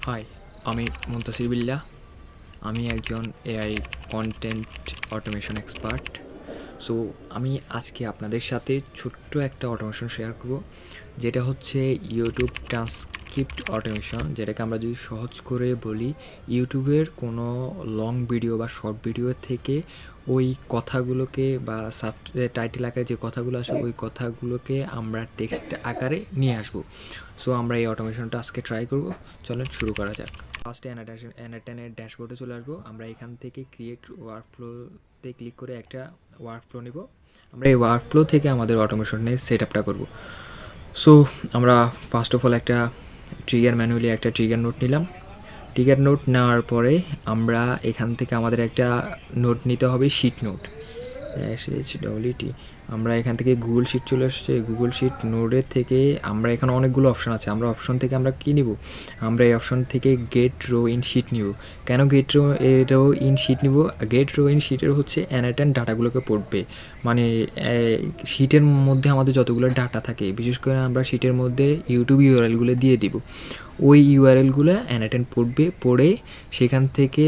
High, আমি মুনতাসির বিল্লাহ। আমি একজন AI content automation expert. So আমি আজকে আপনাদের সাথে ছোট্ট একটা অটোমেশন শেয়ার করব, যেটা হচ্ছে ইউটিউব ট্রান্সক্রিপ্ট অটোমেশন, যেটাকে আমরা যদি সহজ করে বলি, ইউটিউবের কোনো লং ভিডিও বা শর্ট ভিডিও থেকে ওই কথাগুলোকে বা সাব টাইটেল আকারে যে কথাগুলো আসে ওই কথাগুলোকে আমরা টেক্সট আকারে নিয়ে আসবো। সো আমরা এই অটোমেশনটা আজকে ট্রাই করব। চলেন শুরু করা যাক। ফার্স্টে অ্যানাটেনের ড্যাশবোর্ডে চলে আসবো। আমরা এখান থেকে ক্রিয়েট ওয়ার্কফ্লোতে ক্লিক করে একটা ওয়ার্কফ্লো নিব। আমরা এই ওয়ার্কফ্লো থেকে আমাদের অটোমেশনের সেট আপটা করবো। সো আমরা ফার্স্ট অফ অল একটা ম্যানুয়ালি একটা ট্রিগার নোট নিলাম। ট্রিগার নোট নেওয়ার পরে আমরা এখান থেকে আমাদের একটা নোট নিতে হবে, শিট নোট, SHWT। আমরা এখান থেকে গুগল শিট চলে আসছে। গুগল শিট নোডের থেকে আমরা এখানে অনেকগুলো অপশান আছে। আমরা অপশন থেকে আমরা কী নিব? আমরা এই অপশন থেকে গেট রো ইন শিট নিব। কেন গেট রো ইন শিট নিব? গেট রো ইন শিটের হচ্ছে অ্যানাটেন ডাটাগুলোকে পড়বে, মানে শিটের মধ্যে আমাদের যতগুলো ডাটা থাকে, বিশেষ করে আমরা শিটের মধ্যে ইউটিউব ইউআরএলগুলো দিয়ে দিব। ওই ইউআরএলগুলো অ্যানাটেন পড়বে, পড়ে সেখান থেকে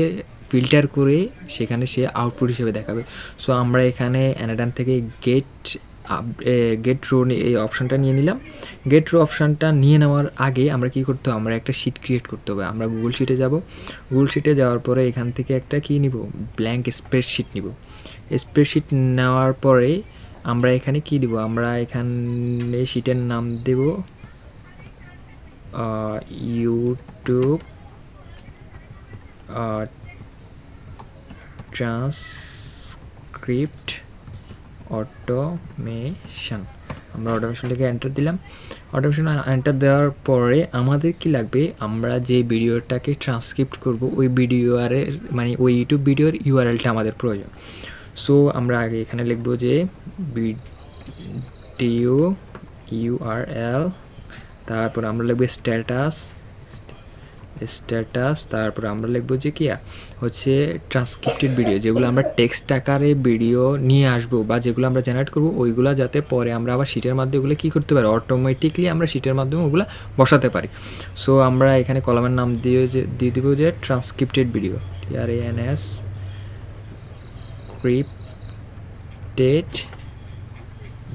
ফিল্টার করে সেখানে সে আউটপুট হিসেবে দেখাবে। সো আমরা এখানে অ্যানাডান থেকে গেট রো এই অপশানটা নিয়ে নিলাম। গেট রো অপশানটা নিয়ে নেওয়ার আগে আমরা কী করতে হবে? আমরা একটা শিট ক্রিয়েট করতে হবে। আমরা গুগল শিটে যাব। গুগল শিটে যাওয়ার পরে এখান থেকে একটা কী নিব? ব্ল্যাঙ্ক স্প্রেডশিট নিব। স্প্রেডশিট নেওয়ার পরে আমরা এখানে কী দিব? আমরা এখানে শিটের নাম দেব ইউটিউব ট্রান্সক্রিপ্ট অটোমেশন। আমরা অটোমেশন থেকে এন্টার দিলাম। অটোমেশন এন্টার দেওয়ার পরে আমাদের কি লাগবে? আমরা যে ভিডিওটাকে ট্রান্সক্রিপ্ট করব ওই ভিডিওর মানে ওই ইউটিউব ভিডিওর ইউআরএলটা আমাদের প্রয়োজন। সো আমরা আগে এখানে লিখব যে ভিডিও ইউআরএল, তারপর আমরা লিখব স্ট্যাটাস, তারপর আমরা লিখবো যে কি হচ্ছে ট্রান্সক্রিপ্টেড ভিডিও, যেগুলো আমরা টেক্সট আকারে ভিডিও নিয়ে আসবো বা যেগুলো আমরা জেনারেট করবো ওইগুলো যাতে পরে আমরা আবার শিটের মাধ্যমে ওগুলো কী করতে পারি, অটোমেটিকলি আমরা শিটের মাধ্যমে ওগুলো বসাতে পারি। সো আমরা এখানে কলামের নাম দিয়ে দিব যে ট্রান্সক্রিপ্টেড ভিডিও, TRANS ক্রিপ্টেড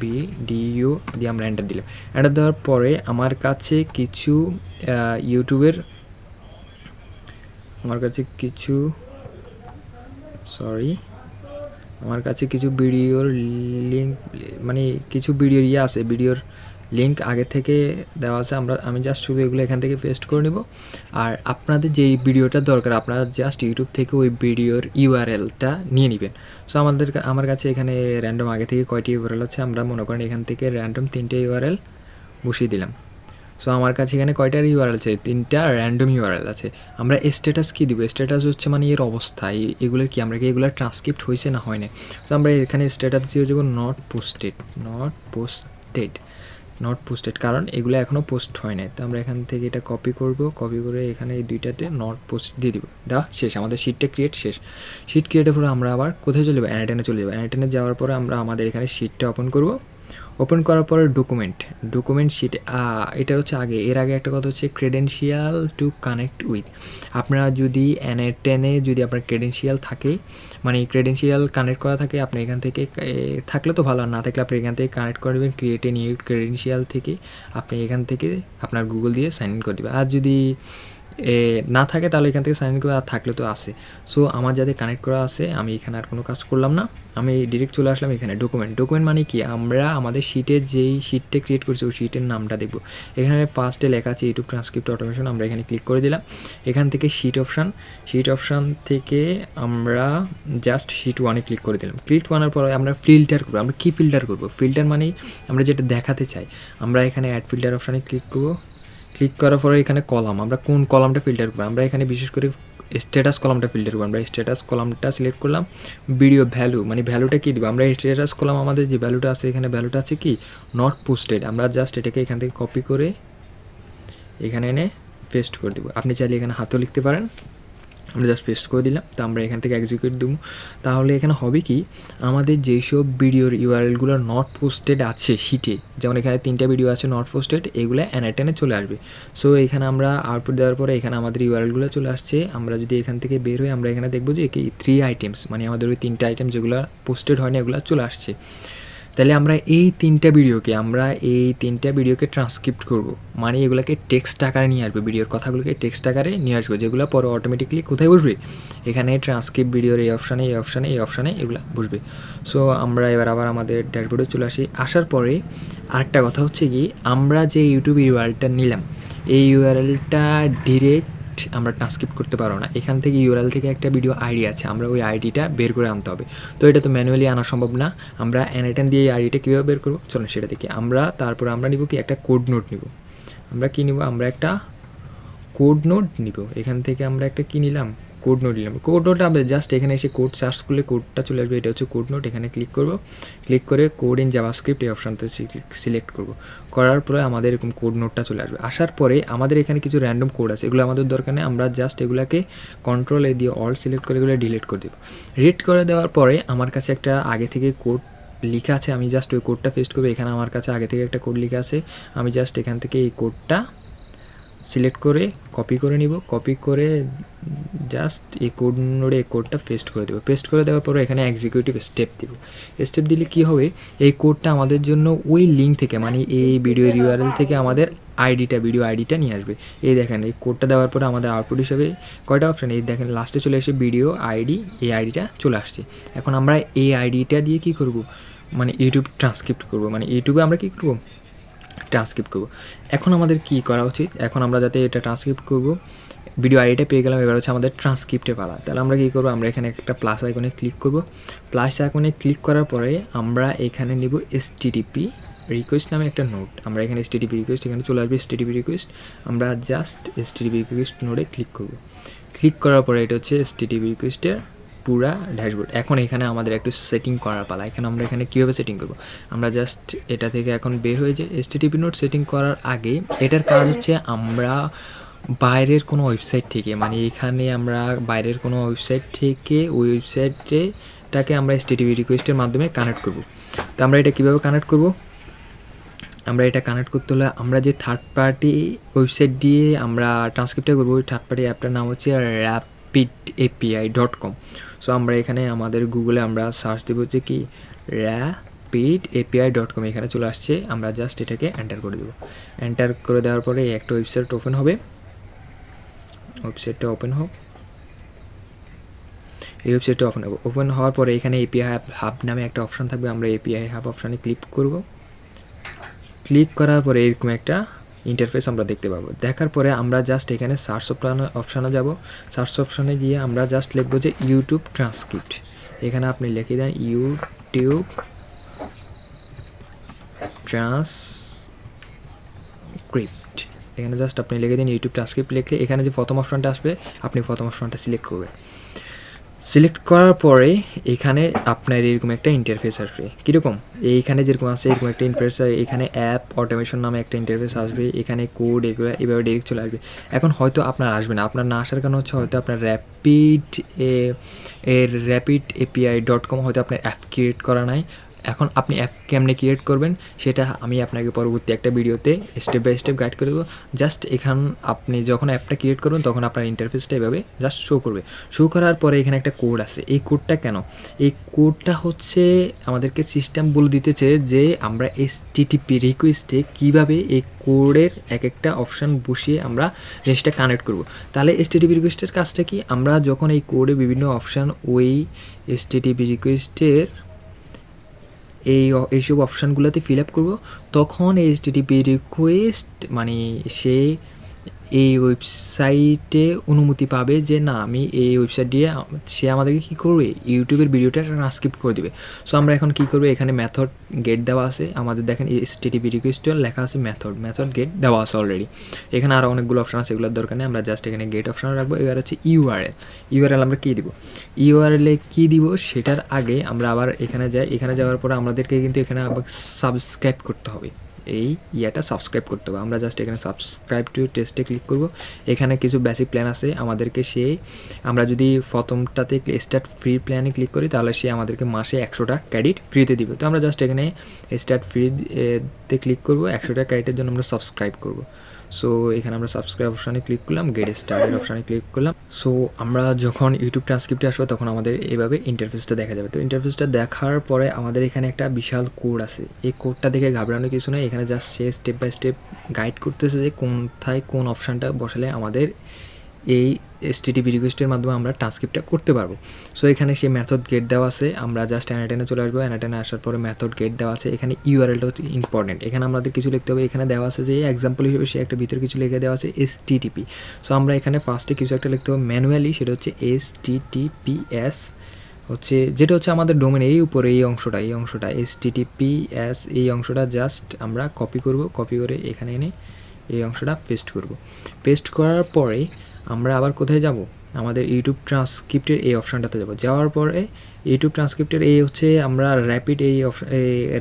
ভিডিও দিয়ে আমরা এন্টার দিলাম। এন্টার দেওয়ার পরে আমার কাছে কিছু ইউটিউবের আমার কাছে কিছু ভিডিওর লিঙ্ক, মানে কিছু ভিডিওর আছে, ভিডিওর লিঙ্ক আগে থেকে দেওয়া আছে। আমি জাস্ট শুধু এগুলো এখান থেকে পেস্ট করে নেব। আর আপনাদের যেই ভিডিওটা দরকার আপনারা জাস্ট ইউটিউব থেকে ওই ভিডিওর ইউআরএলটা নিয়ে নেবেন। সো আমার কাছে এখানে র্যান্ডম আগে থেকে কয়টি ইউআরএল আছে, আমরা মনে করেন এখান থেকে র্যান্ডম 3টে ইউআরএল বসিয়ে দিলাম। সো আমার কাছে এখানে কয়টার ইউআরএল আছে? 3টা র্যান্ডম ইউআরএল আছে। আমরা স্ট্যাটাস কী দিব? স্ট্যাটাস হচ্ছে মানে এর অবস্থা, এগুলোর কি আমরা কি এগুলো ট্রান্সক্রিপ্ট হয়েছে না হয় না। তো আমরা এখানে স্ট্যাটাস দিয়ে যাবো নট পোস্টেড, কারণ এগুলো এখনও পোস্ট হয় না। তো আমরা এখান থেকে এটা কপি করে এখানে এই দুইটাতে নট পোস্ট দিয়ে দিব। দেওয়া শেষ, আমাদের শিটটা ক্রিয়েট শেষ। শিট ক্রিয়েটের পরে আমরা আবার কোথায় চলে যাবো? অ্যানাটেনে চলে যাবো। অ্যানাটেনে যাওয়ার পরে আমরা আমাদের এখানে শিটটা ওপেন করব। ওপেন করার পরে ডকুমেন্ট শিট, এটা হচ্ছে এর আগে একটা কথা হচ্ছে ক্রেডেনশিয়াল টু কানেক্ট উইথ। আপনারা যদি অ্যানাটেনে যদি আপনার ক্রেডেনশিয়াল থাকে, মানে ক্রেডেনশিয়াল কানেক্ট করা থাকে, আপনি এখান থেকে থাকলে তো ভালো, আর না থাকলে আপনি এখান থেকে কানেক্ট করে দেবেন। ক্রিয়েট এ নিউ ক্রেডেনশিয়াল থেকে আপনি এখান থেকে আপনার গুগল দিয়ে সাইন ইন করে দেবেন। আর যদি না থাকে তাহলে এখান থেকে সাইন ইন করে, আর থাকলে তো আসে। সো আমার যাতে কানেক্ট করা আছে, আমি এখানে আর কোনো কাজ করলাম না, আমি ডিরেক্ট চলে আসলাম এখানে ডকুমেন্ট মানে কি, আমরা আমাদের শিটের যেই শিটটা ক্রিয়েট করছি ওই শিটের নামটা দেখব। এখানে ফার্স্টে লেখা আছে ইউটিউব ট্রান্সক্রিপ্ট অটোমেশন, আমরা এখানে ক্লিক করে দিলাম। এখান থেকে শিট অপশান থেকে আমরা জাস্ট শিট 1-এ ক্লিক করে দিলাম। ক্লিক 1-এর পরে আমরা ফিল্টার করবো। আমরা কী ফিল্টার করবো? ফিল্টার মানে আমরা যেটা দেখাতে চাই। আমরা এখানে অ্যাড ফিল্টার অপশানে ক্লিক করবো। ক্লিক করার পরে এখানে কলাম, আমরা কোন কলামটা ফিল্টার করবো? আমরা এখানে বিশেষ করে স্ট্যাটাস কলামটা ফিল্টার করবো। আমরা স্ট্যাটাস কলামটা সিলেক্ট করলাম। ভিডিও ভ্যালু, মানে ভ্যালুটা কী দিব? আমরা স্ট্যাটাস কলাম আমাদের যে ভ্যালুটা আছে, এখানে ভ্যালুটা আছে কি নট পোস্টেড। আমরা জাস্ট এটাকে এখান থেকে কপি করে এখানে এনে পেস্ট করে দেবো। আপনি চাইলে এখানে হাতেও লিখতে পারেন। আমরা জাস্ট পেস্ট করে দিলাম। তো আমরা এখান থেকে এক্সিকিউট দেবো। তাহলে এখানে হবে কি, আমাদের যেসব ভিডিওর ইউআরএলগুলো নট পোস্টেড আছে শিটে, যেমন এখানে 3টা ভিডিও আছে নট পোস্টেড, এগুলো অ্যানাটেনে চলে আসবে। সো এখানে আমরা আউটপুট দেওয়ার পরে এখানে আমাদের ইউআরএলগুলো চলে আসছে। আমরা যদি এখান থেকে বের হই, আমরা এখানে দেখবো যে কি 3 আইটেমস, মানে আমাদের ওই 3টা আইটেম যেগুলো পোস্টেড হয়নি এগুলো চলে আসছে। তাহলে আমরা এই 3টা ভিডিওকে ট্রান্সক্রিপ্ট করব, মানে এগুলোকে টেক্সট আকারে নিয়ে আসবে, ভিডিওর কথাগুলোকে টেক্সট আকারে নিয়ে আসবে, যেগুলো পরে অটোমেটিকলি কোথায় বসবে, এখানে ট্রান্সক্রিপ্ট ভিডিওর এই অপশানে এগুলো বসবে। সো আমরা এবার আবার আমাদের ড্যাশবোর্ডে চলে আসি। আসার পরে আরেকটা কথা হচ্ছে কি, আমরা যে ইউটিউব ইউআরএলটা নিলাম, এই ইউআরএলটা ডিরেক্ট আমরা ট্রান্সক্রিপ্ট করতে পারবো না। এখান থেকে ইউআরএল থেকে একটা ভিডিও আইডি আছে, আমরা ওই আইডিটা বের করে আনতে হবে। তো এটা তো ম্যানুয়ালি আনা সম্ভব না। আমরা অ্যানাটেন দিয়ে এই আইডিটা কীভাবে বের করবো, চলুন সেটা দেখি। তারপর আমরা নিব কি, একটা কোড নোট নিব। আমরা কি নিব, আমরা একটা কোড নোট নিব। এখান থেকে আমরা একটা কি নিলাম, কোড নোট নিলাম। কোড নোট আমরা জাস্ট এখানে এসে কোড সার্চ করলে কোডটা চলে আসবে। এটা হচ্ছে কোড নোট। এখানে ক্লিক করব, ক্লিক করে কোড ইন জাভাস্ক্রিপ্ট এই অপশানটা সিলেক্ট করব। করার পরে আমাদের এরকম কোড নোটটা চলে আসবে। আসার পরে আমাদের এখানে কিছু র্যান্ডম কোড আছে, এগুলো আমাদের দরকার নেই। আমরা জাস্ট এগুলাকে কন্ট্রোল এ দিয়ে অল সিলেক্ট করে এগুলো ডিলিট করে দেবো। রিড করে দেওয়ার পরে আমার কাছে একটা আগে থেকে কোড লেখা আছে, আমি জাস্ট ওই কোডটা পেস্ট করবো। এখানে আমার কাছে আগে থেকে একটা কোড লেখা আছে, আমি জাস্ট এখান থেকে এই কোডটা সিলেক্ট করে কপি করে নিব। কপি করে জাস্ট এই কোড নোডে এই কোডটা পেস্ট করে দেবো। পেস্ট করে দেওয়ার পরে এখানে এক্সিকিউটিভ স্টেপ দিব। স্টেপ দিলে কি হবে, এই কোডটা আমাদের জন্য ওই লিঙ্ক থেকে, মানে এই ভিডিওর ইউআরএল থেকে আমাদের ভিডিও আইডিটা নিয়ে আসবে। এই দেখেন এই কোডটা দেওয়ার পরে আমাদের আউটপুট হিসেবে কয়টা অপশান, এই দেখেন লাস্টে চলে এসে ভিডিও আইডি, এই আইডিটা চলে আসছে। এখন আমরা এই আইডিটা দিয়ে কি করব, মানে ইউটিউব ট্রান্সক্রিপ্ট করব, মানে ইউটিউবে আমরা কী করব, ট্রান্সক্রিপ্ট করব। এখন আমাদের কি করা উচিত, এখন আমরা যাতে এটা ট্রান্সক্রিপ্ট করব, ভিডিও আইডিটা পেয়ে গেলাম, এবার হচ্ছে আমাদের ট্রান্সক্রিপ্টের পালা। তাহলে আমরা কী করবো, আমরা এখানে একটা প্লাস আইকনে ক্লিক করব। প্লাস আইকনে ক্লিক করার পরে আমরা এখানে নিব এসটিটিপি রিকোয়েস্ট নামে একটা নোট। আমরা এখানে এসটিটিপি রিকোয়েস্ট, এখানে চলে আসবে এসটিটিপি রিকোয়েস্ট। আমরা জাস্ট এসটিটিপি রিকোয়েস্ট নোটে ক্লিক করব। ক্লিক করার পরে এটা হচ্ছে এসটিটিপি রিকোয়েস্টের পুরা ড্যাশবোর্ড। এখন এখানে আমাদের একটু সেটিং করার পালা। আমরা এখানে কীভাবে সেটিং করব, আমরা জাস্ট এটা থেকে এখন বের হয়ে যাই। এসটিটিপি নোট সেটিং করার আগে এটার কাজ হচ্ছে, আমরা বাইরের কোনো ওয়েবসাইট থেকে, মানে এখানে আমরা বাইরের কোনো ওয়েবসাইট থেকে ওই ওয়েবসাইটটাকে আমরা এসটিটিপি রিকোয়েস্টের মাধ্যমে কানেক্ট করব। তো আমরা এটা কীভাবে কানেক্ট করব, আমরা এটা কানেক্ট করতে হলে আমরা যে থার্ড পার্টি ওয়েবসাইট দিয়ে আমরা ট্রান্সক্রিপ্টটা করবো, ওই থার্ড পার্টি অ্যাপটার নাম হচ্ছে rapidapi.com। সো আমরা এখানে আমাদের গুগলে আমরা সার্চ দেবো যে কি rapidapi.com, এখানে চলে আসছে। আমরা জাস্ট এটাকে এন্টার করে দেবো। এন্টার করে দেওয়ার পরে একটা ওয়েবসাইট ওপেন হবে। ওয়েবসাইটটা ওপেন হোক। এই ওয়েবসাইটটা ওপেন হওয়ার পরে এখানে এপিআই হাব নামে একটা অপশান থাকবে। আমরা এপিআই হাব অপশানে ক্লিক করব। ক্লিক করার পরে এরকম একটা ইন্টারফেস আমরা দেখতে পাবো। দেখার পরে আমরা জাস্ট এখানে সার্চ অপশানে যাব। সার্চ অপশানে গিয়ে আমরা জাস্ট লিখবো যে ইউটিউব ট্রান্সক্রিপ্ট। এখানে আপনি লিখে দেন ইউটিউব ট্রান্সক্রিপ্ট। এখানে জাস্ট আপনি লিখে দিন ইউটিউব ট্রান্সক্রিপ্ট। লিখে এখানে যে প্রথম অপশানটা আসবে, আপনি প্রথম অপশানটা সিলেক্ট করবেন। সিলেক্ট করার পরে এখানে আপনার এরকম একটা ইন্টারফেস আসবে। কীরকম, এইখানে যেরকম আছে এরকম একটা ইন্টারফেস, এখানে অ্যাপ অটোমেশন নামে একটা ইন্টারফেস আসবে। এখানে কোড এগুলো এভাবে ডিরেক্ট চলে আসবে। এখন হয়তো আপনার আসবে না, আপনার না আসার কারণ হচ্ছে হয়তো আপনার rapidapi.com হয়তো আপনার অ্যাপ ক্রিয়েট করা নাই। এখন আপনি অ্যাপ কেমনে ক্রিয়েট করবেন সেটা আমি আপনাকে পরবর্তী একটা ভিডিওতে স্টেপ বাই স্টেপ গাইড করে দেবো। জাস্ট আপনি যখন অ্যাপটা ক্রিয়েট করবেন তখন আপনার ইন্টারফেসটা এভাবে জাস্ট শো করবে। শো করার পরে এখানে একটা কোড আছে। এই কোডটা কেন, এই কোডটা হচ্ছে আমাদেরকে সিস্টেম বলে দিতেছে যে আমরা এসটিটিপি রিকোয়েস্টে কীভাবে এই কোডের এক একটা অপশান বসিয়ে আমরা জিনিসটা কানেক্ট করব। তাহলে এসটিটিপি রিকোয়েস্টের কাজটা কি, আমরা যখন এই কোডে বিভিন্ন অপশান ওই এসটিটিপি রিকোয়েস্টের এইসব অপশানগুলোতে ফিল আপ করবো, তখন এই এইচটিটিপি রিকোয়েস্ট মানে সে এই ওয়েবসাইটে অনুমতি পাবে যে না আমি এই ওয়েবসাইট দিয়ে, সে আমাদেরকে কী করবে, ইউটিউবের ভিডিওটা ট্রান্সক্রিপ্ট করে দেবে। সো আমরা এখন কী করবো, এখানে মেথড গেট দেওয়া আছে আমাদের। দেখেন এইচটিটিপি রিকোয়েস্টে লেখা আছে মেথড গেট দেওয়া আছে অলরেডি। এখানে আরও অনেকগুলো অপশান আছে, এগুলোর দরকার নেই। আমরা জাস্ট এখানে গেট অপশান রাখবো। এবার হচ্ছে ইউআরএল আমরা কী দিব, ইউআরএলে কী দিব সেটার আগে আমরা আবার এখানে যাই। এখানে যাওয়ার পরে আমাদেরকে কিন্তু এখানে আবার সাবস্ক্রাইব করতে হবে। এই ইয়াটা সাবস্ক্রাইব করতে হবে। আমরা জাস্ট এখানে সাবস্ক্রাইব টু টেস্টে ক্লিক করব। এখানে কিছু বেসিক প্ল্যান আছে আমাদেরকে, আমরা যদি প্রথমটাতে স্টার্ট ফ্রি প্ল্যানে ক্লিক করি তাহলে সে আমাদেরকে মাসে 100টা ক্রেডিট ফ্রিতে দিবে। তো আমরা জাস্ট এখানে স্টার্ট ফ্রিতে ক্লিক করব, 100টা ক্রেডিটের জন্য আমরা সাবস্ক্রাইব করব। সো এখানে আমরা সাবস্ক্রাইব অপশানে ক্লিক করলাম, গেট স্টার্টেড অপশানে ক্লিক করলাম। সো আমরা যখন ইউটিউব ট্রান্সক্রিপ্টে আসবো তখন আমাদের এইভাবে ইন্টারফেসটা দেখা যাবে। তো ইন্টারফেসটা দেখার পরে আমাদের এখানে একটা বিশাল কোড আছে, এই কোডটা দেখে ঘাবড়ানোর কিছু নেই। এখানে জাস্ট সে স্টেপ বাই স্টেপ গাইড করতেছে যে কোথায় কোন অপশানটা বসালে আমাদের এই HTTP রিকোয়েস্টের মাধ্যমে আমরা ট্রান্সক্রিপ্টটা করতে পারবো। সো এখানে সেই মেথড গেট দেওয়া আছে, আমরা জাস্ট অ্যানাটেনে চলে আসবো। অ্যানাটেনে আসার পরে মেথড গেট দেওয়া আছে, এখানে ইউআরএলটা হচ্ছে ইম্পর্টেন্ট। এখানে আমাদের কিছু লিখতে হবে, এখানে দেওয়া আছে যে এক্সাম্পল হিসেবে সে একটা ভিতরে কিছু লিখে দেওয়া আছে HTTP। সো আমরা এখানে ফার্স্টে কিছু একটা লিখতে হবে ম্যানুয়ালি, সেটা হচ্ছে HTTPS হচ্ছে যেটা হচ্ছে আমাদের ডোমেন এই উপরে এই অংশটা HTTPS এই অংশটা জাস্ট আমরা কপি করব, কপি করে এখানে এনে এই অংশটা পেস্ট করব। পেস্ট করার পরে আমরা আবার কোথায় যাব, আমাদের ইউটিউব ট্রান্সক্রিপ্টের এই অপশানটাতে যাব। যাওয়ার পরে ইউটিউব ট্রান্সক্রিপ্টের এই হচ্ছে আমরা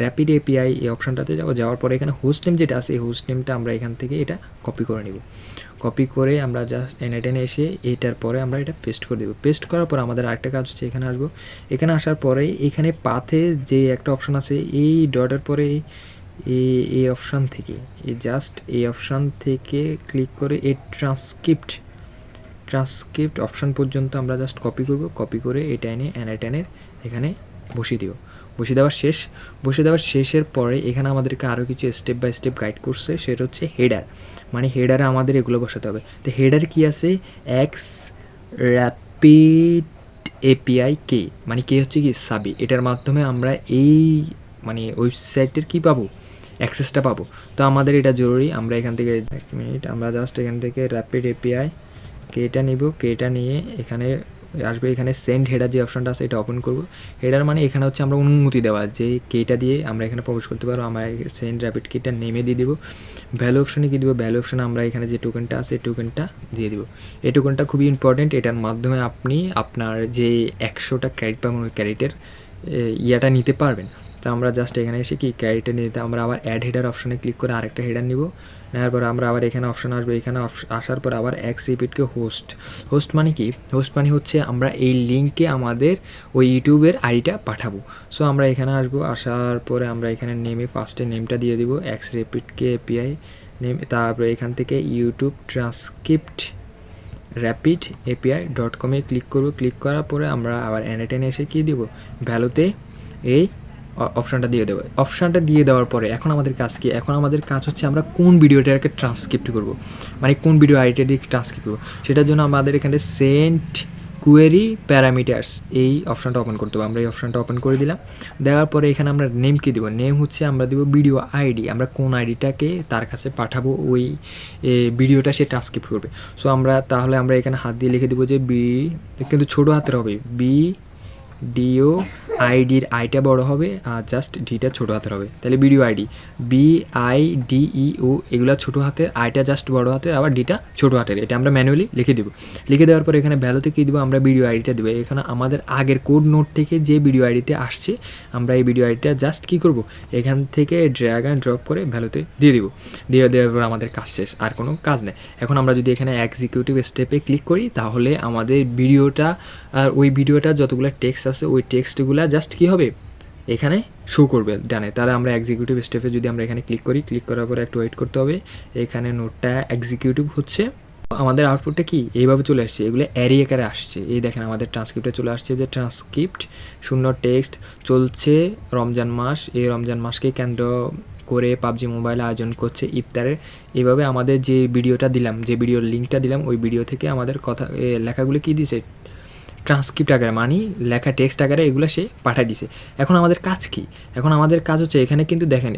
র্যাপিড এপিআই এই অপশানটাতে যাব। যাওয়ার পরে এখানে হোস্ট নেম যেটা আছে এই হোস্ট নেমটা আমরা এখান থেকে এটা কপি করে নিব। কপি করে আমরা জাস্ট এনে এসে এইটার পরে আমরা এটা পেস্ট করে দেবো। পেস্ট করার পর আমাদের আরেকটা কাজ হচ্ছে এখানে আসবো। এখানে আসার পরে এখানে পাথে যে একটা অপশান আছে এই ডটের পরে এই অপশান থেকে এই অপশান থেকে ক্লিক করে এই ট্রান্সক্রিপ্ট অপশান পর্যন্ত আমরা জাস্ট কপি করব। কপি করে এটা এনে অ্যানাটেনের এখানে বসিয়ে দিব। বসিয়ে দেওয়ার শেষের পরে এখানে আমাদেরকে আরও কিছু স্টেপ বাই স্টেপ গাইড করছে, সেটা হচ্ছে হেডার। মানে হেডারে আমাদের এগুলো বসাতে হবে। তো হেডার কি আছে, এক্স র্যাপিড এপিআই কে, মানে কে হচ্ছে কি সাবি। এটার মাধ্যমে আমরা এই মানে ওয়েবসাইটের কী পাবো, অ্যাক্সেসটা পাবো। তো আমাদের এটা জরুরি। আমরা এখান থেকে এক মিনিট, আমরা জাস্ট এখান থেকে র্যাপিড এপিআই কেটা নিব। কেটা নিয়ে এখানে আসবে, এখানে সেন্ড হেডার যে অপশানটা আছে এটা ওপেন করব। হেডার মানে এখানে হচ্ছে আমরা অনুমতি দেওয়া যে কেটা দিয়ে আমরা এখানে প্রবেশ করতে পারবো। আমরা সেন্ড র্যাপিড কেটা নেমে দিয়ে দিব। ভ্যালু অপশানে কী দিব, ভ্যালু অপশানে আমরা এখানে যে টোকেনটা আছে এই টোকেনটা দিয়ে দিব। এই টোকেনটা খুবই ইম্পর্টেন্ট, এটার মাধ্যমে আপনি আপনার যে 100টা ক্রেডিট পাবেন ওই ক্রেডিটের ইয়াটা নিতে পারবেন। তো আমরা জাস্ট এখানে এসে কি ক্রেডিটটা নিতে আমরা আবার অ্যাড হেডার অপশানে ক্লিক করে আরেকটা হেডার নিব। নেওয়ার পর আমরা আবার এখানে অপশান আসবে, এখানে আসার পর আবার এক্স রিপিটকে হোস্ট মানে কি, হোস্ট মানে হচ্ছে আমরা এই লিঙ্কে আমাদের ওই ইউটিউবের আইডিটা পাঠাবো। সো আমরা এখানে আসবো, আসার পরে আমরা এখানে নেমে ফার্স্টে নেমটা দিয়ে দিব এক্স রিপিটকে এপিআই নেম। তারপরে এখান থেকে ইউটিউব ট্রান্সক্রিপ্ট rapid.api.com ক্লিক করব। ক্লিক করার পরে আমরা আবার অ্যানাটেনে এসে কী দিব, ভ্যালুতে এই অপশানটা দিয়ে দেবো। অপশানটা দিয়ে দেওয়ার পরে এখন আমাদের কাজ কি, এখন আমাদের কাজ হচ্ছে আমরা কোন ভিডিওটাকে ট্রান্সক্রিপ্ট করব, মানে কোন ভিডিও আইডিটা দিয়ে ট্রান্সক্রিপ্ট করবো। সেটার জন্য আমাদের এখানে সেন্ড কোয়েরি প্যারামিটার্স এই অপশানটা ওপেন করতে হবে। আমরা এই অপশানটা ওপেন করে দিলাম। দেওয়ার পরে এখানে আমরা নেম কী দেবো, নেম হচ্ছে আমরা দেবো ভিডিও আইডি, আমরা কোন আইডিটাকে তার কাছে পাঠাবো ওই ভিডিওটা সে ট্রান্সক্রিপ্ট করবে। সো তাহলে আমরা এখানে হাত দিয়ে লিখে দেবো যে কিন্তু ছোটো হাতের হবে, ডিও আইডির আইটা বড় হবে আর জাস্ট ডিটা ছোটো হাতের হবে। তাহলে ভিডিও আইডি BIDEO এগুলো ছোটো হাতের, আইটা জাস্ট বড় হাতের, আবার ডিটা ছোটো হাতের। এটা আমরা ম্যানুয়ালি লিখে দেবো। লিখে দেওয়ার পর এখানে ভ্যালুতে কী দেবো, আমরা ভিডিও আইডিটা দেবো। এখানে আমাদের আগের কোড নোট থেকে যে ভিডিও আইডিতে আসছে আমরা এই ভিডিও আইডিটা জাস্ট কী করব, এখান থেকে ড্র্যাগ অ্যান্ড ড্রপ করে ভ্যালুতে দিয়ে দিব। দেওয়ার পর আমাদের কাজ শেষ, আর কোনো কাজ নেই। এখন আমরা যদি এখানে এক্সিকিউটিভ স্টেপে ক্লিক করি তাহলে আমাদের ভিডিওটা আর ওই ভিডিওটা যতগুলো টেক্সট আছে ওই টেক্সটগুলো জাস্ট কী হবে এখানে শো করবে ডানে। তাহলে আমরা এক্সিকিউটিভ স্টেপে যদি আমরা এখানে ক্লিক করি, ক্লিক করার পরে একটু ওয়েট করতে হবে। এখানে নোটটা এক্সিকিউটিভ হচ্ছে, আমাদের আউটপুটটা কি এইভাবে চলে আসছে, এগুলো অ্যারে আকারে আসছে। এই দেখেন আমাদের ট্রান্সক্রিপ্টে চলে আসছে যে ট্রান্সক্রিপ্ট শূন্য টেক্সট চলছে রমজান মাস, এই রমজান মাসকে কেন্দ্র করে পাবজি মোবাইল আয়োজন করছে ইফতারের। এইভাবে আমাদের যে ভিডিওটা দিলাম, যে ভিডিওর লিঙ্কটা দিলাম, ওই ভিডিও থেকে আমাদের কথা লেখাগুলো কী দিয়েছে, ট্রান্সক্রিপ্ট আকারে মানে লেখা টেক্সট আকারে এগুলো সে পাঠিয়ে দিছে। এখন আমাদের কাজ কি, এখন আমাদের কাজ হচ্ছে এখানে কিন্তু দেখেন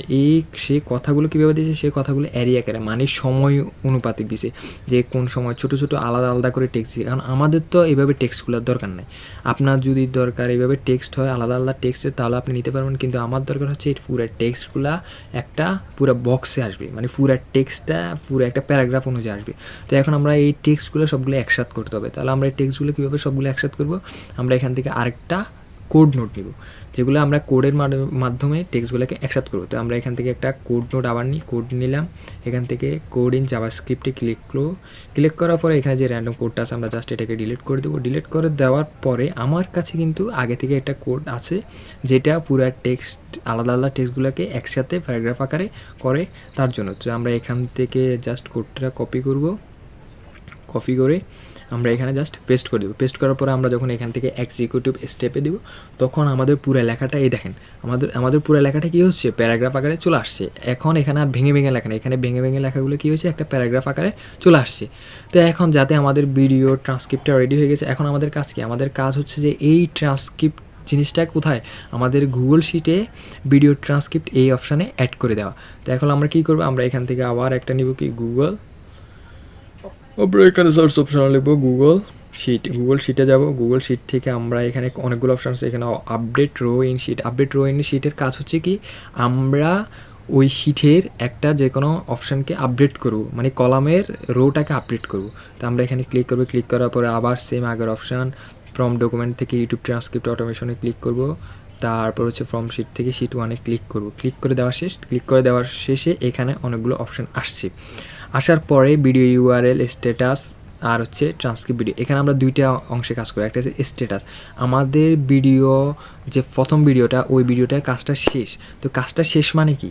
সে কথাগুলো কীভাবে দিয়েছে, সে কথাগুলো অ্যারে আকারে মানে সময় অনুপাতিক দিছে, যে কোন সময় ছোটো ছোটো আলাদা আলাদা করে টেক্সট দিছে। কারণ আমাদের তো এইভাবে টেক্সটগুলোর দরকার নেই। আপনার যদি দরকার এইভাবে টেক্সট হয় আলাদা আলাদা টেক্সটের তাহলে আপনি নিতে পারবেন, কিন্তু আমার দরকার হচ্ছে এই পুরো টেক্সটগুলো একটা পুরো বক্সে আসবে, মানে পুরো টেক্সটটা পুরো একটা প্যারাগ্রাফ অনুযায়ী আসবে। তো এখন আমরা এই টেক্সটগুলো সবগুলো একসাথে করতে হবে। তাহলে আমরা এই টেক্সটগুলো কীভাবে সবগুলো একসাথে করব, আমরা এখান থেকে আরেকটা কোড নোট নিব, যেগুলো আমরা কোডের মাধ্যমে টেক্সটগুলোকে একসাথে করবো। তো আমরা এখান থেকে একটা কোড নোট আবার নিই, কোড নিলাম, এখান থেকে কোড ইন জাভাস্ক্রিপ্টে ক্লিক করার পরে এখানে যে র্যান্ডম কোডটা আছে আমরা জাস্ট এটাকে ডিলিট করে দেবো। ডিলিট করে দেওয়ার পরে আমার কাছে কিন্তু আগে থেকে একটা কোড আছে যেটা পুরো টেক্সট আলাদা আলাদা টেক্সটগুলোকে একসাথে প্যারাগ্রাফ আকারে করে তার জন্য। তো আমরা এখান থেকে জাস্ট কোডটা কপি করে আমরা এখানে জাস্ট পেস্ট করে দেবো। পেস্ট করার পরে আমরা যখন এখান থেকে এক্সিকিউটিভ স্টেপে দেবো তখন আমাদের পুরো লেখাটা এই দেখেন আমাদের পুরো লেখাটা কী হচ্ছে, প্যারাগ্রাফ আকারে চলে আসছে। এখন এখানে আর ভেঙে লেখা নেই, এখানে ভেঙে লেখাগুলো কী হয়েছে, একটা প্যারাগ্রাফ আকারে চলে আসছে। তো এখন যাতে আমাদের ভিডিও ট্রান্সক্রিপ্টটা রেডি হয়ে গেছে, এখন আমাদের কাজ কি, আমাদের কাজ হচ্ছে যে এই ট্রান্সক্রিপ্ট জিনিসটা কোথায়, আমাদের গুগল শিটে ভিডিও ট্রান্সক্রিপ্ট এই অপশানে অ্যাড করে দেওয়া। তো এখন আমরা কী করবো, আমরা এখান থেকে আবার একটা নিব কি গুগল, আমরা এখানে সার্চ অপশানে লিখবো গুগল শিটে যাব। গুগল শিট থেকে আমরা এখানে অনেকগুলো অপশান আছে, এখানে আপডেট রো ইন শিটের কাজ হচ্ছে কি, আমরা ওই শিটের একটা যে কোনো অপশানকে আপডেট করব, মানে কলামের রোটাকে আপডেট করব। তো আমরা এখানে ক্লিক করবো, ক্লিক করার পরে আবার সেম আগের অপশান ফ্রম ডকুমেন্ট থেকে ইউটিউব ট্রান্সক্রিপ্ট অটোমেশনে ক্লিক করব। তারপর হচ্ছে ফ্রম শিট থেকে শিট 1-এ ক্লিক করব। ক্লিক করে দেওয়ার শেষে এখানে অনেকগুলো অপশান আসছে। আসার পরে ভিডিও ইউআরএল, স্ট্যাটাস আর হচ্ছে ট্রান্সক্রিপ্ট ভিডিও, এখানে আমরা দুইটা অংশে কাজ করি। একটা হচ্ছে স্ট্যাটাস, আমাদের ভিডিও যে প্রথম ভিডিওটা, ওই ভিডিওটার কাজটা শেষ। তো কাজটা শেষ মানে কি,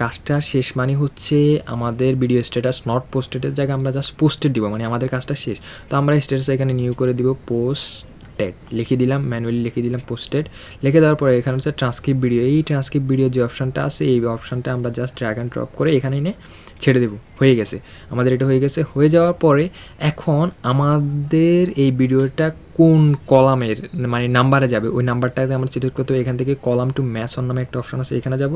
কাজটা শেষ মানে হচ্ছে আমাদের ভিডিও স্ট্যাটাস নট পোস্টেডের জায়গায় আমরা জাস্ট পোস্টেড দিব, মানে আমাদের কাজটা শেষ। তো আমরা স্ট্যাটাস এখানে নিউ করে দিব পোস্টেড, লিখে দিলাম, ম্যানুয়ালি লিখে দিলাম পোস্টেড। লিখে দেওয়ার পরে এখানে হচ্ছে ট্রান্সক্রিপ্ট ভিডিও, এই ট্রান্সক্রিপ্ট ভিডিও যে অপশানটা আছে এই অপশানটা আমরা জাস্ট ড্র্যাগ অ্যান্ড ড্রপ করে এখানে এনে ছেড়ে দেবো। হয়ে গেছে আমাদের, এটা হয়ে গেছে। হয়ে যাওয়ার পরে এখন আমাদের এই ভিডিওটা কোন কলামের মানে নাম্বারে যাবে, ওই নাম্বারটাকে আমরা সিলেক্ট করতে হবে। এখান থেকে কলাম টু ম্যাচ অন নামে একটা অপশান আছে, এখানে যাব।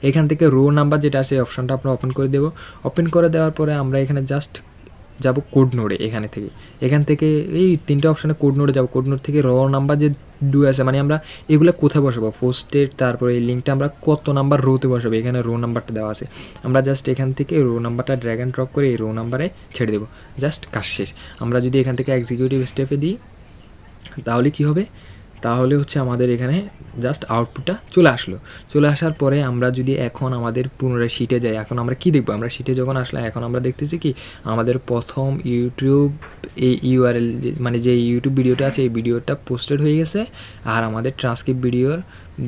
এখান থেকে রো নাম্বার যেটা আছে এই অপশানটা আমরা ওপেন করে দেবো। ওপেন করে দেওয়ার পরে আমরা এখানে জাস্ট যাব কোড নোডে, এখান থেকে এই তিনটে অপশানে কোড নোডে যাব। কোড নোড থেকে র নাম্বার যে আছে, মানে আমরা এগুলো কোথায় বসাবো, পোস্টেড, তারপরে এই লিঙ্কটা আমরা কত নাম্বার রোতে বসাবো, এখানে রো নাম্বারটা দেওয়া আছে। আমরা জাস্ট এখান থেকে রো নাম্বারটা ড্র্যাগ অ্যান্ড ড্রপ করে এই রো নাম্বারে ছেড়ে দেবো, জাস্ট কাজ শেষ। আমরা যদি এখান থেকে এক্সিকিউটিভ স্টেপে দিই তাহলে কি হবে, তাহলে হচ্ছে আমাদের এখানে জাস্ট আউটপুটটা চলে আসার পরে আমরা যদি এখন আমাদের পুনরায় শিটে যাই, এখন আমরা কি দেখবো, আমরা শিটে যখন আসলাম এখন আমরা দেখতেছি কি আমাদের প্রথম ইউটিউব এই ইউআরএল মানে যে ইউটিউব ভিডিওটা আছে এই ভিডিওটা পোস্টেড হয়ে গেছে। আর আমাদের ট্রান্সক্রিপ্ট ভিডিওর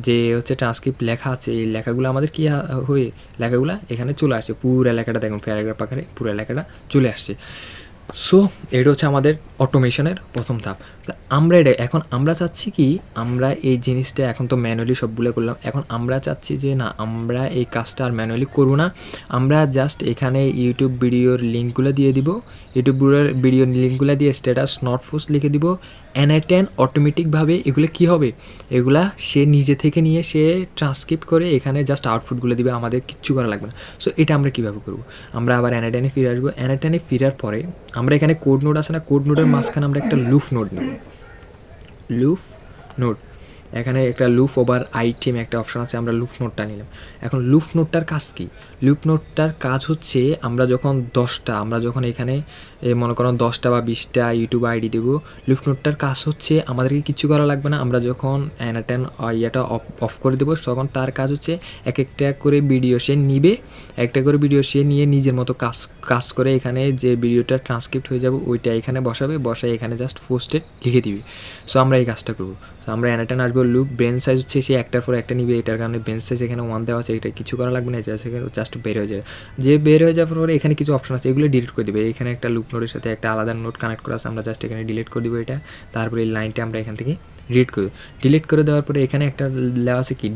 যে হচ্ছে ট্রান্সক্রিপ্ট লেখা আছে এই লেখাগুলো আমাদের কী হয়ে লেখাগুলো এখানে চলে আসছে, পুরো এলাকাটা দেখুন প্যারাগ্রাফ আকারে পুরো এলাকাটা চলে আসছে। সো এটা হচ্ছে আমাদের অটোমেশনের প্রথম ধাপ। তা আমরা এটা এখন আমরা চাচ্ছি কি, আমরা এই জিনিসটা এখন তো ম্যানুয়ালি সবগুলো করলাম, এখন আমরা চাচ্ছি যে না আমরা এই কাজটা আর ম্যানুয়ালি করবো না, আমরা জাস্ট এখানে ইউটিউব ভিডিওর লিঙ্কগুলো দিয়ে দিব, ইউটিউব ভিডিওর লিঙ্কগুলো দিয়ে স্ট্যাটাস নট পোস্ট লিখে দিব। N10 অটোমেটিকভাবে এগুলো কী হবে, এগুলা সে নিজে থেকে নিয়ে সে ট্রান্সক্রিপ্ট করে এখানে জাস্ট আউটপুটগুলো দিবে, আমাদের কিচ্ছু করা লাগবে না। সো এটা আমরা কীভাবে করবো, আমরা আবার N10-এ ফিরে আসবো। N10-এ ফেরার পরে আমরা এখানে কোড নোড আছে না, কোড নোডের মাঝখানে আমরা একটা লুপ নোড নেব, লুপ নোড, এখানে একটা লুপ ওভার আইটেম একটা অপশান আছে, আমরা লুপ নোটটা নিলাম। এখন লুপ নোটটার কাজ কি, লুপ নোটটার কাজ হচ্ছে আমরা যখন এখানে মনে করেন 10টা বা 20টা ইউটিউব আইডি দেবো, লুপ নোটটার কাজ হচ্ছে আমাদেরকে কিছু করা লাগবে না। আমরা যখন N10 ইয়েটা অফ করে দেবো তখন তার কাজ হচ্ছে একটা করে ভিডিও সে নিবে, একটা করে ভিডিও সে নিয়ে নিজের মতো কাজ করে এখানে যে ভিডিওটা ট্রান্সক্রিপ্ট হয়ে যাবে ওইটা এখানে বসায় এখানে জাস্ট পোস্টেড লিখে দিবে। সো আমরা এই কাজটা করবো। সো আমরা N10 আসবো, লুপ ব্রেন সাইজ হচ্ছে সে একটার পর একটা নিবে, এটার কারণে ব্রেন সাইজ এখানে 1 দেওয়া আছে, এটা কিছু করা লাগবে না, জাস্ট বের হয়ে যাবে। বের হয়ে যাওয়ার পরে এখানে কিছু অপশন আছে এগুলো ডিলিট করে দেবে। এখানে একটা লুপ নোটের সাথে একটা আলাদা নোট কানেক্ট করা আছে, আমরা জাস্ট এখানে ডিলিট করে দেবো এটা। তারপরে এই লাইনটা আমরা এখান থেকে ডিলিট করে দেওয়ার পরে এখানে একটা লেওয়া আছে কি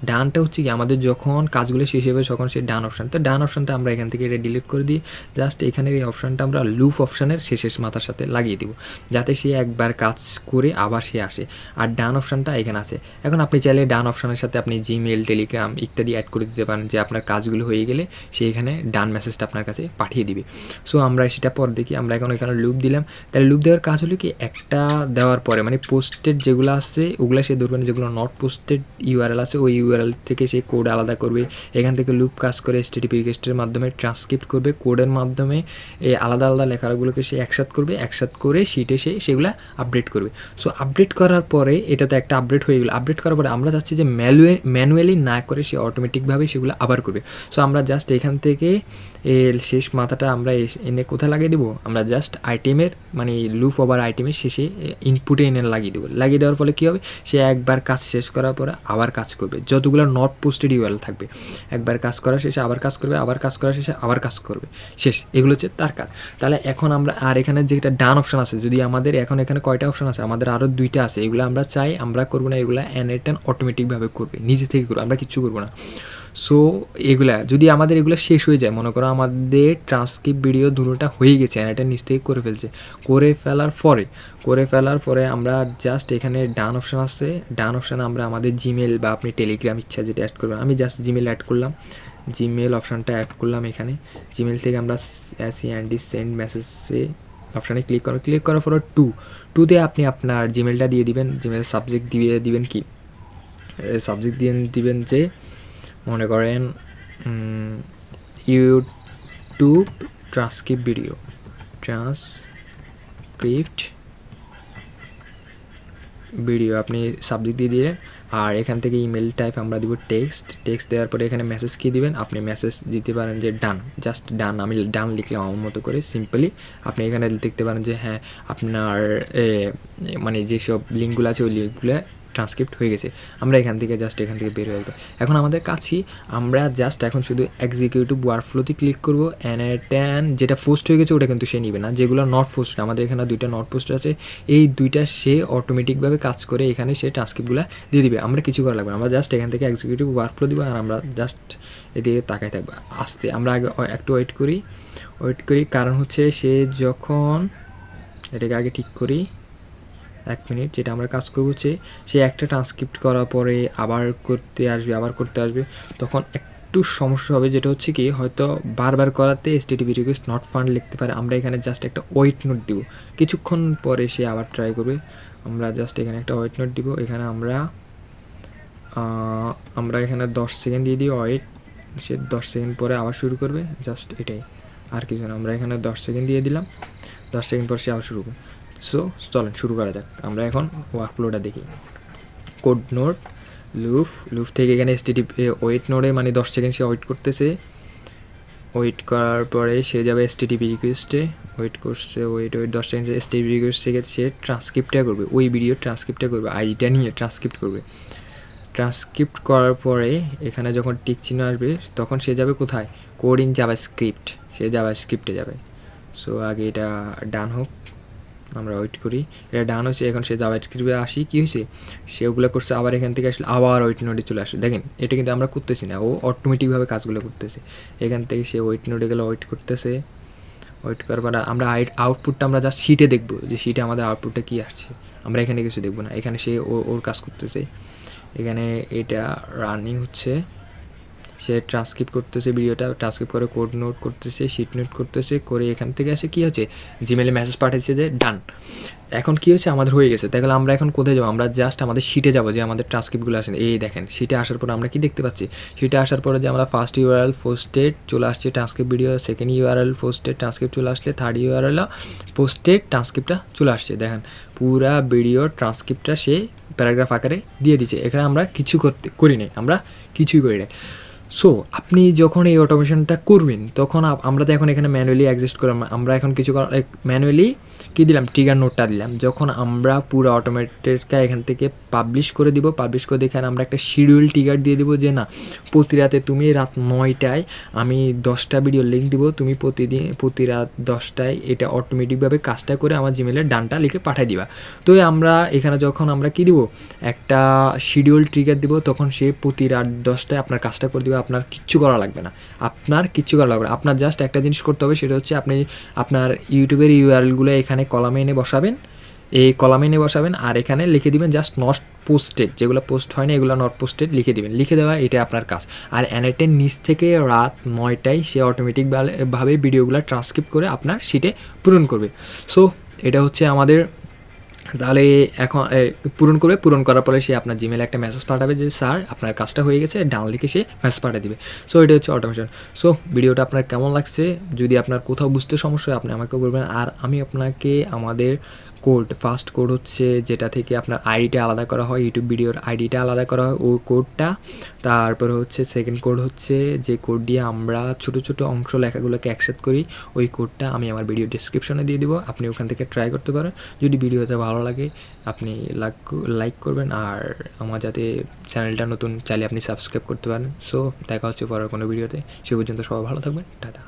ডানটা হচ্ছে কি আমাদের যখন কাজগুলো শেষ হবে তখন সেই ডান অপশান, তো ডান অপশানটা আমরা এখান থেকে এটা ডিলিট করে দিই। জাস্ট এখানে এই অপশানটা আমরা লুপ অপশানের শেষের মাথার সাথে লাগিয়ে দিব, যাতে সে একবার কাজ করে আবার সে আসে। আর ডান অপশানটা এখানে আছে। এখন আপনি চাইলে ডান অপশানের সাথে আপনি জিমেল, টেলিগ্রাম ইত্যাদি অ্যাড করে দিতে পারেন, যে আপনার কাজগুলো হয়ে গেলে সে এখানে ডান মেসেজটা আপনার কাছে পাঠিয়ে দিবে। সো আমরা সেটা পর দেখি। আমরা এখন এখানে লুপ দিলাম, তাহলে লুপ দেওয়ার কাজ হলো কি একটা দেওয়ার পরে মানে পোস্টেড যেগুলো আছে ওগুলো সে ধরবেন, যেগুলো নট পোস্টেড ইউআরএল আছে ওই ইউআরএল থেকে সে কোড আলাদা করবে, এখান থেকে লুপ কাজ করে HTTP রিকোয়েস্টের মাধ্যমে ট্রান্সক্রিপ্ট করবে, কোডের মাধ্যমে এই আলাদা আলাদা লেখাগুলোকে সে একসাথ করবে, একসাথ করে শিটে সে সেগুলো আপডেট করবে। সো আপডেট করার পরে এটাতে একটা আপডেট হয়ে গেলো, আপডেট করার পরে আমরা চাচ্ছি যে ম্যানুয়ালি না করে সে অটোমেটিকভাবে সেগুলো আবার করবে। সো আমরা জাস্ট এখান থেকে এর শেষ মাথাটা আমরা এনে কোথায় লাগিয়ে দেবো, আমরা জাস্ট আইটেমের মানে লুপ ওভার আইটেমের শেষে ইনপুটে এনে লাগিয়ে দেবো। লাগিয়ে দেওয়ার ফলে কী হবে, সে একবার কাজ শেষ করার পরে আবার কাজ করবে, যতগুলো নট পোস্টেড ইউআরএল থাকবে একবার কাজ করা শেষে আবার কাজ করবে, আবার কাজ করা শেষে আবার কাজ করবে, শেষ। এগুলো হচ্ছে তার কাজ। তাহলে এখন আমরা আর এখানে যেটা ডান অপশান আছে, যদি আমাদের এখন এখানে কয়টা অপশান আছে, আমাদের আরও 2টা আছে, এগুলো আমরা চাই আমরা করবো না, এগুলো অ্যানেটেন অটোমেটিকভাবে করবে, নিজে থেকে করবো, আমরা কিচ্ছু করবো না। সো এগুলা যদি আমাদের এগুলো শেষ হয়ে যায়, মনে করো আমাদের ট্রান্সক্রিপ্ট ভিডিও দুটোটা হয়ে গেছে, অ্যানেটেন নিচ থেকে করে ফেলছে, করে ফেলার পরে আমরা জাস্ট এখানে ডান অপশান আছে, ডান অপশানে আমরা আমাদের জিমেল বা আপনি টেলিগ্রাম ইচ্ছা যেটা অ্যাড করবেন, আমি জাস্ট জিমেল অ্যাড করলাম, জিমেল অপশানটা অ্যাড করলাম এখানে। জিমেল থেকে আমরা SEND সেন্ড মেসেজে অপশানে ক্লিক করার পরে টুতে আপনি আপনার জিমেলটা দিয়ে দিবেন। জিমেলের সাবজেক্ট দিয়ে দিবেন কি, সাবজেক্ট দিয়ে দিবেন যে মনে করেন ইউটিউব ট্রান্সক্রিপ্ট ভিডিও আপনি সাবজেক্ট দিয়ে দিলেন। আর এখান থেকে ইমেল টাইপ আমরা দিব টেক্সট দেওয়ার পরে এখানে মেসেজ কী দিবেন, আপনি মেসেজ দিতে পারেন যে ডান, জাস্ট ডান, আমি ডান লিখলাম আমার মতো করে সিম্পলি। আপনি এখানে দেখতে পারেন যে হ্যাঁ আপনার মানে যেসব লিঙ্কগুলো আছে ওই লিঙ্কগুলো ট্রান্সক্রিপ্ট হয়ে গেছে। আমরা এখান থেকে বের হয়ে যাবো। এখন আমাদের কাছেই আমরা জাস্ট এখন শুধু এক্সিকিউটিভ ওয়ার্কফ্লোতে ক্লিক করবো। অ্যানেটেন যেটা পোস্ট হয়ে গেছে ওটা কিন্তু সে নিবে না, যেগুলো নট পোস্ট, আমাদের এখানে 2টা নট পোস্ট আছে, এই 2টা সে অটোমেটিকভাবে কাজ করে এখানে সে ট্রান্সক্রিপ্টগুলো দিয়ে দিবে, আমরা কিছু করা লাগবে না। আমরা জাস্ট এখান থেকে এক্সিকিউটিভ ওয়ার্কফ্লো দিব আর আমরা জাস্ট এদিকে তাকাই থাকবো। আসতে আমরা আগে একটু ওয়েট করি, কারণ হচ্ছে সে যখন এটাকে আগে ঠিক করি 1 মিনিট, যেটা আমরা কাজ করবো হচ্ছে সে একটা ট্রান্সক্রিপ্ট করার পরে আবার করতে আসবে, তখন একটু সমস্যা হবে, যেটা হচ্ছে কি হয়তো বারবার করাতে HTTP রিকোয়েস্ট নট ফাউন্ড লিখতে পারে। আমরা এখানে জাস্ট একটা ওয়েট নোট দিব, কিছুক্ষণ পরে সে আবার ট্রাই করবে। আমরা জাস্ট এখানে একটা ওয়েট নোট দিব, এখানে আমরা এখানে 10 সেকেন্ড দিয়ে দিই ওয়েট, সে 10 সেকেন্ড পরে আবার শুরু করবে, জাস্ট এটাই, আর কিছু না। আমরা এখানে 10 সেকেন্ড দিয়ে দিলাম, 10 সেকেন্ড পর সে আবার শুরু করবে। সো চলেন শুরু করা যাক। আমরা এখন ওয়ার্কফ্লোটা দেখি। কোড নোট লুপ থেকে এখানে HTTP ওয়েট নোডে মানে 10 সেকেন্ড সে ওয়েট করতেছে, ওয়েট করার পরে সে যাবে HTTP রিকোয়েস্টে, ওয়েট 10 সেকেন্ড HTTP রিকোয়েস্ট থেকে সে ট্রান্সক্রিপ্টটা করবে, ওই ভিডিও ট্রান্সক্রিপ্টটা করবে, আইডিটা নিয়ে ট্রান্সক্রিপ্ট করবে। ট্রান্সক্রিপ্ট করার পরে এখানে যখন টিক চিহ্ন আসবে তখন সে যাবে কোথায়, কোড ইন জাভাস্ক্রিপ্ট, সে জাভাস্ক্রিপ্টে যাবে। সো আগে এটা ডান হোক, আমরা ওয়েট করি, এটা ডান হয়েছে। এখন সে জাভাস্ক্রিপ্টে আসি, কী হয়েছে সে ওগুলো করছে, আবার এখান থেকে আসলে আবার ওয়েট নোডে চলে আসে। দেখেন এটা কিন্তু আমরা করতেছি না, ও অটোমেটিকভাবে কাজগুলো করতেছে। এখান থেকে সে ওয়েট নোডে গেলে ওয়েট করতেছে, ওয়েট করার পর আমরা আউটপুটটা আমরা জাস্ট শিটে দেখবো যে শিটে আমাদের আউটপুটটা কী আসছে, আমরা এখানে কিছু দেখবো না। এখানে সে ওর কাজ করতেছে, এখানে এটা রানিং হচ্ছে, সে ট্রান্সক্রিপ্ট করতেছে, ভিডিওটা ট্রান্সক্রিপ্ট করে কোড নোট করতেছে, শিট নোট করতেছে, করে এখান থেকে আসে কী হচ্ছে জিমেলে মেসেজ পাঠিয়েছে যে ডান। এখন কী হচ্ছে আমাদের হয়ে গেছে, তাহলে আমরা এখন কোথায় যাবো, আমরা জাস্ট আমাদের শিটে যাবো যে আমাদের ট্রান্সক্রিপ্টগুলো আসেন। এই দেখেন শিটে আসার পর আমরা কি দেখতে পাচ্ছি, শিটে আসার পরে যে আমরা ফার্স্ট ইউআরএল পোস্টেড চলে আসছে transcript video, second URL posted transcript চলে আসলে, থার্ড ইউআরএল পোস্টেড ট্রান্সক্রিপ্টটা চলে আসছে। দেখেন পুরা ভিডিও ট্রান্সক্রিপ্টটা সে প্যারাগ্রাফ আকারে দিয়ে দিচ্ছে। এখানে আমরা কিছু করি নাই, আমরা কিছুই করি নাই। সো আপনি যখন এই অটোমেশনটা করবেন তখন আমরা তো এখন এখানে ম্যানুয়ালি অ্যাডজাস্ট করলাম, আমরা এখন কিছু ম্যানুয়ালি কী দিলাম, ট্রিগার নোটটা দিলাম। যখন আমরা পুরো অটোমেটেডটা এখান থেকে পাবলিশ করে দিব, পাবলিশ করে এখানে আমরা একটা শিডিউল ট্রিগার দিয়ে দেবো যে না প্রতি রাতে তুমি রাত 9টায় আমি 10টা ভিডিও লিঙ্ক দিব, তুমি প্রতি রাত 10টায় এটা অটোমেটিকভাবে কাজটা করে আমার জিমেলের ডানটা লিখে পাঠিয়ে দিবা। তো আমরা এখানে যখন আমরা কী দিব, একটা শিডিউল ট্রিগার দিব, তখন সে প্রতি রাত 10টায় আপনার কাজটা করে দেবে। আপনার কিচ্ছু করা লাগবে না, আপনার জাস্ট একটা জিনিস করতে হবে, সেটা হচ্ছে আপনি আপনার ইউটিউবের ইউআরএলগুলো এখানে কলামে এনে বসাবেন, আর এখানে লিখে দিবেন জাস্ট নট পোস্টেড, যেগুলো পোস্ট হয় না এগুলো নট পোস্টেড লিখে দিবেন, লিখে দেওয়া এটা আপনার কাজ। আর অ্যানেটের নিচ থেকে রাত 9টায় সে অটোমেটিকভাবে ভিডিওগুলো ট্রান্সক্রিপ্ট করে আপনার শিটে পূরণ করবে। সো এটা হচ্ছে আমাদের তাহলে এখন পূরণ করবে, পূরণ করার পরে সে আপনার জিমেলে একটা মেসেজ পাঠাবে যে স্যার আপনার কাজটা হয়ে গেছে, ডান লিখে সে মেসেজ পাঠিয়ে দিবে। সো এটা হচ্ছে অটোমেশন। সো ভিডিওটা আপনার কেমন লাগছে, যদি আপনার কোথাও বুঝতে সমস্যা হয় আপনি আমাকে বলবেন, আর আমি আপনাকে আমাদের কোড, ফার্স্ট কোড হচ্ছে যেটা থেকে আপনার আইডিটা আলাদা করা হয়, ইউটিউব ভিডিওর আইডিটা আলাদা করা হয় ওই কোডটা, তারপরে হচ্ছে সেকেন্ড কোড হচ্ছে যে কোড দিয়ে আমরা ছোটো ছোটো অংশ লেখাগুলোকে অ্যাকসেপ্ট করি, ওই কোডটা আমি আমার ভিডিও ডিসক্রিপশনে দিয়ে দিব, আপনি ওখান থেকে ট্রাই করতে পারেন। যদি ভিডিওতে ভালো লাগে আপনি লাইক করবেন, আর আমার যাতে চ্যানেলটা নতুন চাইলে আপনি সাবস্ক্রাইব করতে পারেন। সো দেখা হচ্ছে পরের কোনো ভিডিওতে, সে পর্যন্ত সবাই ভালো থাকবেন, টাটা।